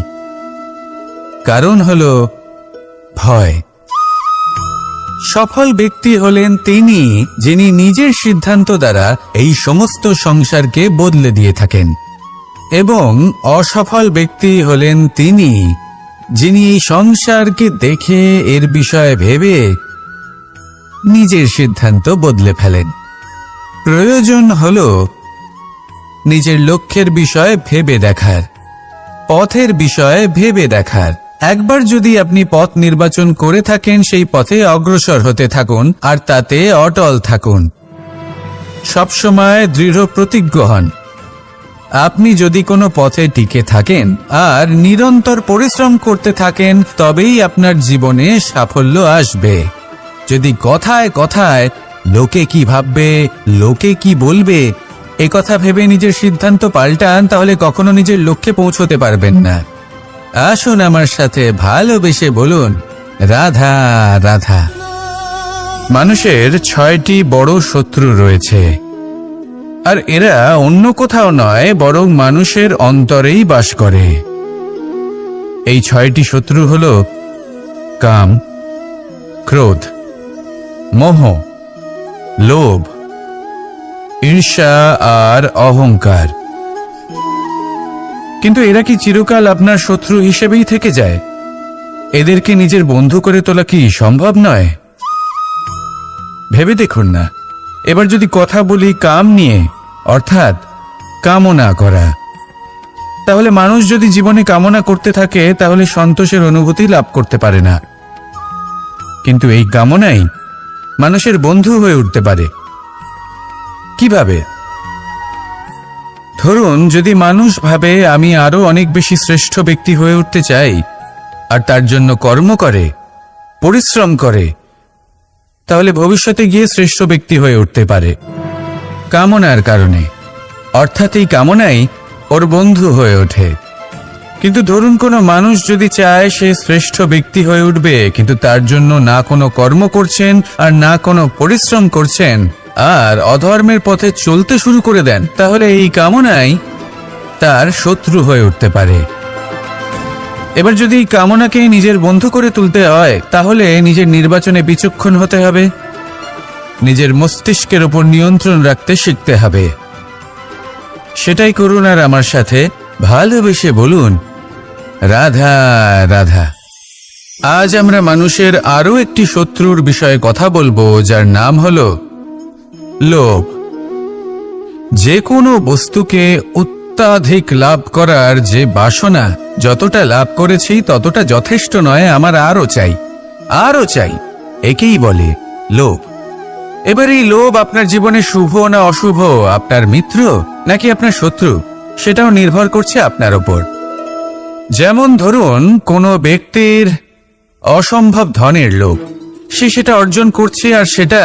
[SPEAKER 2] কারণ হলো ভয়। সফল ব্যক্তি হলেন তিনি যিনি নিজের সিদ্ধান্ত দ্বারা এই সমস্ত সংসারকে বদলে দিয়ে থাকেন, এবং অসফল ব্যক্তি হলেন তিনি যিনি এই সংসারকে দেখে এর বিষয়ে ভেবে নিজের সিদ্ধান্ত বদলে ফেলেন। প্রয়োজন হলো নিজের লক্ষ্যের বিষয়ে ভেবে দেখার, পথের বিষয়ে ভেবে দেখার। একবার যদি আপনি পথ নির্বাচন করে থাকেন, সেই পথে অগ্রসর হতে থাকুন আর তাতে অটল থাকুন। সবসময় দৃঢ় প্রতিজ্ঞ হন। আপনি যদি কোনো পথে টিকে থাকেন আর নিরন্তর পরিশ্রম করতে থাকেন, তবেই আপনার জীবনে সাফল্য আসবে। যদি কথায় কথায় লোকে কি ভাববে, লোকে কি বলবে, এ কথা ভেবে নিজের সিদ্ধান্ত পাল্টান, তাহলে কখনো নিজের লক্ষ্যে পৌঁছতে পারবেন না। আসুন আমার সাথে ভালোবেসে বলুন, রাধা রাধা। মানুষের 6টি বড় শত্রু রয়েছে, আর এরা অন্য কোথাও নয়, বরং মানুষের অন্তরেই বাস করে। এই 6টি শত্রু হল কাম, ক্রোধ, মোহ, লোভ, ঈর্ষা আর অহংকার। কিন্তু এরা কি চিরকাল আপনার শত্রু হিসেবেই থেকে যায়? এদেরকে নিজের বন্ধু করে তোলা কি সম্ভব নয়? ভেবে দেখুন না। এবার যদি কথা বলি কাম নিয়ে, অর্থাৎ কামনা করা, তাহলে মানুষ যদি জীবনে কামনা করতে থাকে তাহলে সন্তোষের অনুভূতি লাভ করতে পারে না। কিন্তু এই কামনাই মানুষের বন্ধু হয়ে উঠতে পারে। কিভাবে? ধরুন, যদি মানুষ ভাবে আমি আরো অনেক বেশি শ্রেষ্ঠ ব্যক্তি হয়ে উঠতে চাই, আর তার জন্য কর্ম করে, পরিশ্রম করে, তাহলে ভবিষ্যতে গিয়ে শ্রেষ্ঠ ব্যক্তি হয়ে উঠতে পারে কামনার কারণে। অর্থাৎ এই কামনাই ওর বন্ধু হয়ে ওঠে। কিন্তু ধরুন, কোনো মানুষ যদি চায় সে শ্রেষ্ঠ ব্যক্তি হয়ে উঠবে, কিন্তু তার জন্য না কোনো কর্ম করছেন আর না কোনো পরিশ্রম করছেন, আর অধর্মের পথে চলতে শুরু করে দেন, তাহলে এই কামনাই তার শত্রু হয়ে উঠতে পারে। এবার যদি এই কামনাকে নিজের বন্ধু করে তুলতে হয়, তাহলে নিজের নির্বাচনে বিচক্ষণ হতে হবে, নিজের মস্তিষ্কের উপর নিয়ন্ত্রণ রাখতে শিখতে হবে। সেটাই করুন আর আমার সাথে ভালোবেসে বলুন, রাধা রাধা। আজ আমরা মানুষের আরো একটি শত্রুর বিষয়ে কথা বলবো, যার নাম হলো লোভ। যে কোনো বস্তুকে অত্যাধিক লাভ করার যে বাসনা, যতটা লাভ করেছি ততটা যথেষ্ট নয়, আমার আরো চাই, আরো চাই, একেই বলে লোভ। এবার এই লোভ আপনার জীবনে শুভ না অশুভ, আপনার মিত্র নাকি আপনার শত্রু, সেটাও নির্ভর করছে আপনার ওপর। যেমন ধরুন, কোনো ব্যক্তির অসম্ভব ধনের লোভ, সে সেটা অর্জন করছে আর সেটা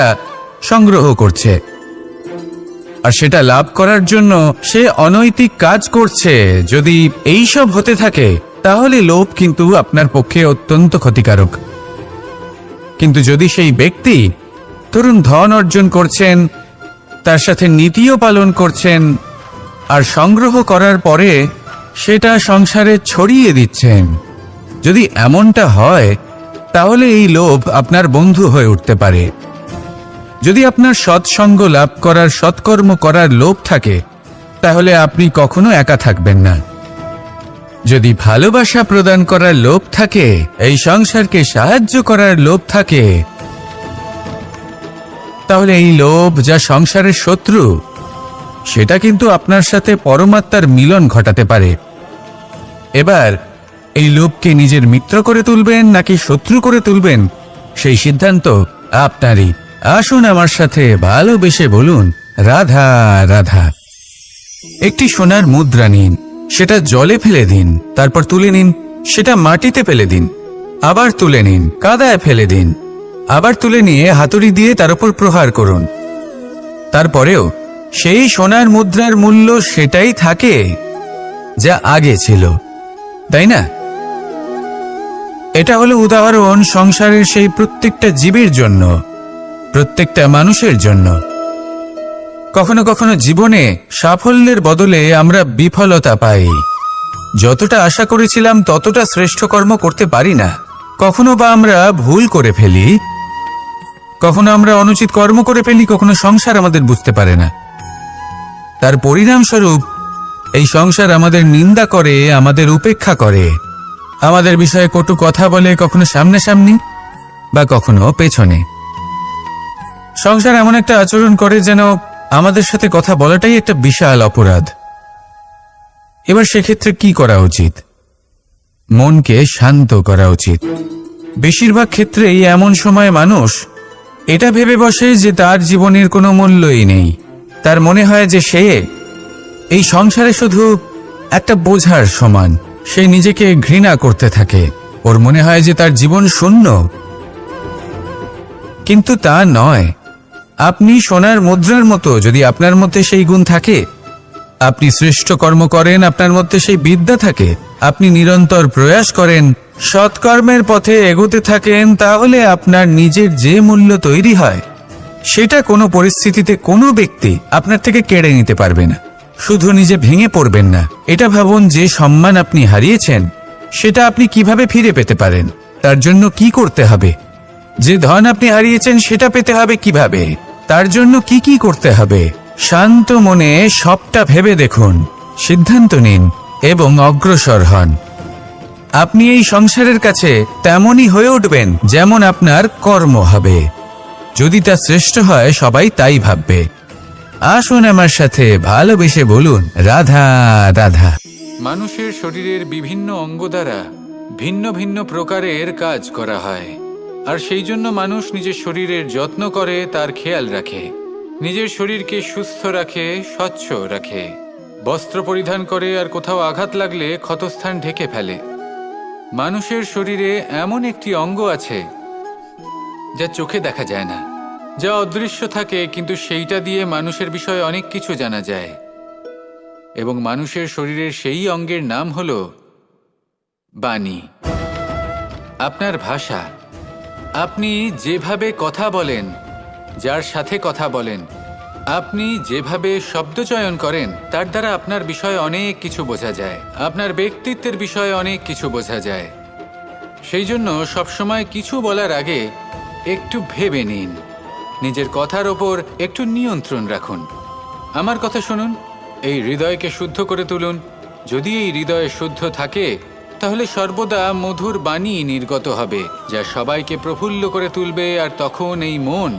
[SPEAKER 2] সংগ্রহ করছে, আর সেটা লাভ করার জন্য সে অনৈতিক কাজ করছে। যদি এই সব হতে থাকে, তাহলে লোভ কিন্তু আপনার পক্ষে অত্যন্ত ক্ষতিকারক। কিন্তু যদি সেই ব্যক্তি ধরুন ধন অর্জন করছেন, তার সাথে নীতিও পালন করছেন, আর সংগ্রহ করার পরে সেটা সংসারে ছড়িয়ে দিচ্ছেন, যদি এমনটা হয়, তাহলে এই লোভ আপনার বন্ধু হয়ে উঠতে পারে। যদি আপনার সৎসঙ্গ লাভ করার, সৎকর্ম করার লোভ থাকে, তাহলে আপনি কখনো একা থাকবেন না। যদি ভালোবাসা প্রদান করার লোভ থাকে, এই সংসারকে সাহায্য করার লোভ থাকে, তাহলে এই লোভ যা সংসারের শত্রু, সেটা কিন্তু আপনার সাথে পরমাত্মার মিলন ঘটাতে পারে। এবার এই লোভকে নিজের মিত্র করে তুলবেন নাকি শত্রু করে তুলবেন, সেই সিদ্ধান্ত আপনারই। আসুন আমার সাথে ভালোবেসে বলুন, রাধা রাধা। একটি সোনার মুদ্রা নিন, সেটা জলে ফেলে দিন, তারপর তুলে নিন, সেটা মাটিতে ফেলে দিন, আবার তুলে নিন, কাদায় ফেলে দিন, আবার তুলে নিয়ে হাতুড়ি দিয়ে তার উপর প্রহার করুন। তারপরেও সেই সোনার মুদ্রার মূল্য সেটাই থাকে যা আগে ছিল, তাই না? এটা হলো উদাহরণ সংসারের সেই প্রত্যেকটা জীবের জন্য, প্রত্যেকটা মানুষের জন্য। কখনো কখনো জীবনে সাফল্যের বদলে আমরা বিফলতা পাই। যতটা আশা করেছিলাম ততটা শ্রেষ্ঠ কর্ম করতে পারি না। কখনো বা আমরা ভুল করে ফেলি, কখনো আমরা অনুচিত কর্ম করে ফেলি, কখনো সংসার আমাদের বুঝতে পারে না। তার পরিণামস্বরূপ এই সংসার আমাদের নিন্দা করে, আমাদের উপেক্ষা করে, আমাদের বিষয়ে কটু কথা বলে, কখনো সামনাসামনি বা কখনো পেছনে। সংসার এমন একটা আচরণ করে যেন আমাদের সাথে কথা বলাটাই একটা বিশাল অপরাধ। এবার সেক্ষেত্রে কি করা উচিত? মনকে শান্ত করা উচিত। বেশিরভাগ ক্ষেত্রেই এমন সময় মানুষ এটা ভেবে বসে যে তার জীবনের কোনো মূল্যই নেই। তার মনে হয় যে সে এই সংসারে শুধু একটা বোঝার সমান। সে নিজেকে ঘৃণা করতে থাকে। ওর মনে হয় যে তার জীবন শূন্য। কিন্তু তা নয়। আপনি সোনার মুদ্রার মতো। যদি আপনার মধ্যে সেই গুণ থাকে, আপনি শ্রেষ্ঠ কর্ম করেন, আপনার মধ্যে সেই বিদ্যা থাকে, আপনি নিরন্তর প্রয়াস করেন, সৎকর্মের পথে এগোতে থাকেন, তাহলে আপনার নিজের যে মূল্য তৈরি হয় সেটা কোনো পরিস্থিতিতে কোনো ব্যক্তি আপনার থেকে কেড়ে নিতে পারবে না। শুধু নিজে ভেঙে পড়বেন না। এটা ভাবুন, যে সম্মান আপনি হারিয়েছেন সেটা আপনি কিভাবে ফিরে পেতে পারেন, তার জন্য কি করতে হবে। যে ধন আপনি হারিয়েছেন সেটা পেতে হবে কিভাবে, তার জন্য কি কি করতে হবে। শান্ত মনে সবটা ভেবে দেখুন, সিদ্ধান্ত নিন এবং অগ্রসর হন। আপনি এই সংসারের কাছে তেমনই হয়ে উঠবেন যেমন আপনার কর্ম হবে। যদি তা শ্রেষ্ঠ হয়, সবাই তাই ভাববে। আসুন আমার সাথে ভালোবেসে বলুন, রাধা রাধা।
[SPEAKER 1] মানুষের শরীরের বিভিন্ন অঙ্গ দ্বারা ভিন্ন ভিন্ন প্রকারের কাজ করা হয়, আর সেই জন্য মানুষ নিজের শরীরের যত্ন করে, তার খেয়াল রাখে, নিজের শরীরকে সুস্থ রাখে, স্বচ্ছ রাখে, বস্ত্র পরিধান করে, আর কোথাও আঘাত লাগলে ক্ষতস্থান ঢেকে ফেলে। মানুষের শরীরে এমন একটি অঙ্গ আছে যা চোখে দেখা যায় না, যা অদৃশ্য থাকে, কিন্তু সেইটা দিয়ে মানুষের বিষয়ে অনেক কিছু জানা যায়। এবং মানুষের শরীরের সেই অঙ্গের নাম হল বাণী, আপনার ভাষা। আপনি যেভাবে কথা বলেন, যার সাথে কথা বলেন, আপনি যেভাবে শব্দ চয়ন করেন, তার দ্বারা আপনার বিষয়ে অনেক কিছু বোঝা যায়, আপনার ব্যক্তিত্বের বিষয়ে অনেক কিছু বোঝা যায়। সেই জন্য সবসময় কিছু বলার আগে একটু ভেবে নিন, নিজের কথার ওপর একটু নিয়ন্ত্রণ রাখুন। আমার কথা শুনুন, এই হৃদয়কে শুদ্ধ করে তুলুন। যদি এই হৃদয় শুদ্ধ থাকে, তাহলে সর্বদা মধুর বাণী নির্গত হবে, যা সবাইকে প্রফুল্ল করে তুলবে, আর তখন এই মন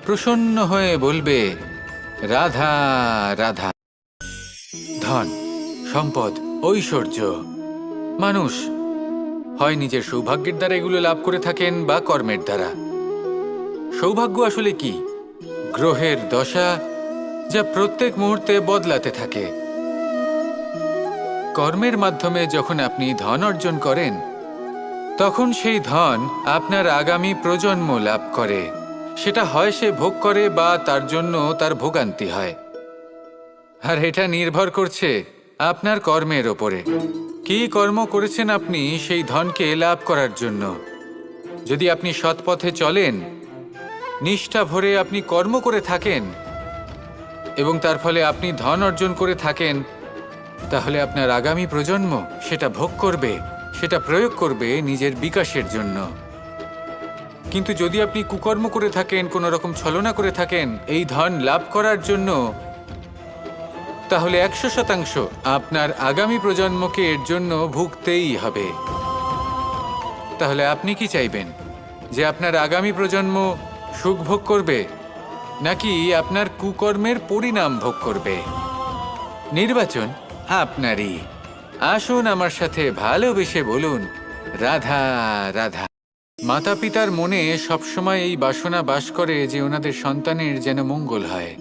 [SPEAKER 1] প্রসন্ন হয়ে বলবে, রাধা রাধা। ধন, সম্পদ, ঐশ্বর্য, মানুষ হয় নিজের সৌভাগ্যের দ্বারা এগুলো লাভ করে থাকেন বা কর্মের দ্বারা। সৌভাগ্য আসলে কি? গ্রহের দশা, যা প্রত্যেক মুহূর্তে বদলাতে থাকে। কর্মের মাধ্যমে যখন আপনি ধন অর্জন করেন, তখন সেই ধন আপনার আগামী প্রজন্ম লাভ করে। সেটা হয় সে ভোগ করে বা তার জন্য তার ভোগান্তি হয়। আর এটা নির্ভর করছে আপনার কর্মের ওপরে। কি কর্ম করেছেন আপনি সেই ধনকে লাভ করার জন্য। যদি আপনি সৎ পথে চলেন, নিষ্ঠা ভরে আপনি কর্ম করে থাকেন এবং তার ফলে আপনি ধন অর্জন করে থাকেন, তাহলে আপনার আগামী প্রজন্ম সেটা ভোগ করবে, সেটা প্রয়োগ করবে নিজের বিকাশের জন্য। কিন্তু যদি আপনি কুকর্ম করে থাকেন, কোনো রকম ছলনা করে থাকেন এই ধন লাভ করার জন্য, তাহলে 100% আপনার আগামী প্রজন্মকে এর জন্য ভুগতেই হবে। তাহলে আপনি কি চাইবেন? যে আপনার আগামী প্রজন্ম সুখ ভোগ করবে, নাকি আপনার কুকর্মের পরিণাম ভোগ করবে? নির্বাচন আপনারই। আসুন আমার সাথে ভালোবেসে বলুন, রাধা রাধা। মাতা পিতার মনে সবসময় এই বাসনা বাস করে যে ওনাদের সন্তানের যেন মঙ্গল হয়।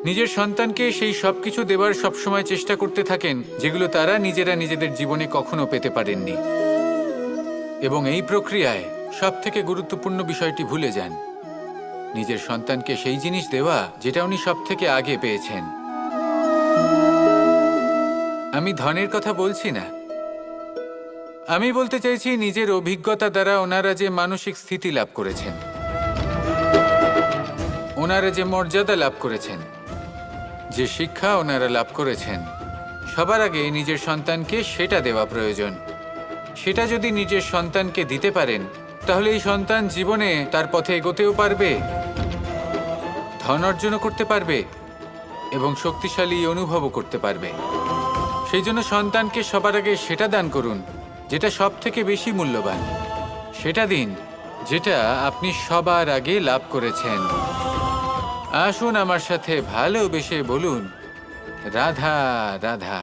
[SPEAKER 1] নিজের সন্তানকে সেই সবকিছু দেবার সবসময় চেষ্টা করতে থাকেন যেগুলো তারা নিজেরা নিজেদের জীবনে কখনো পেতে পারেননি। এবং এই প্রক্রিয়ায় সবথেকে গুরুত্বপূর্ণ বিষয়টি ভুলে যান। নিজের সন্তানকে সেই জিনিস দেওয়া যেটা উনি সব থেকে আগে পেয়েছেন। আমি ধনের কথা বলছি না, আমি বলতে চাইছি নিজের অভিজ্ঞতা দ্বারা ওনারা যে মানসিক স্থিতি লাভ করেছেন, ওনারা যে মর্যাদা লাভ করেছেন, যে শিক্ষা ওনারা লাভ করেছেন, সবার আগে নিজের সন্তানকে সেটা দেওয়া প্রয়োজন। সেটা যদি নিজের সন্তানকে দিতে পারেন, তাহলে এই সন্তান জীবনে তার পথে এগোতেও পারবে, ধন অর্জনও করতে পারবে এবং শক্তিশালী অনুভবও করতে পারবে। সেই জন্য সন্তানকে সবার আগে সেটা দান করুন যেটা সব থেকে বেশি মূল্যবান। সেটা দিন যেটা আপনি সবার আগে লাভ করেছেন। আসুন আমার সাথে ভালোবেসে বলুন, রাধা রাধা।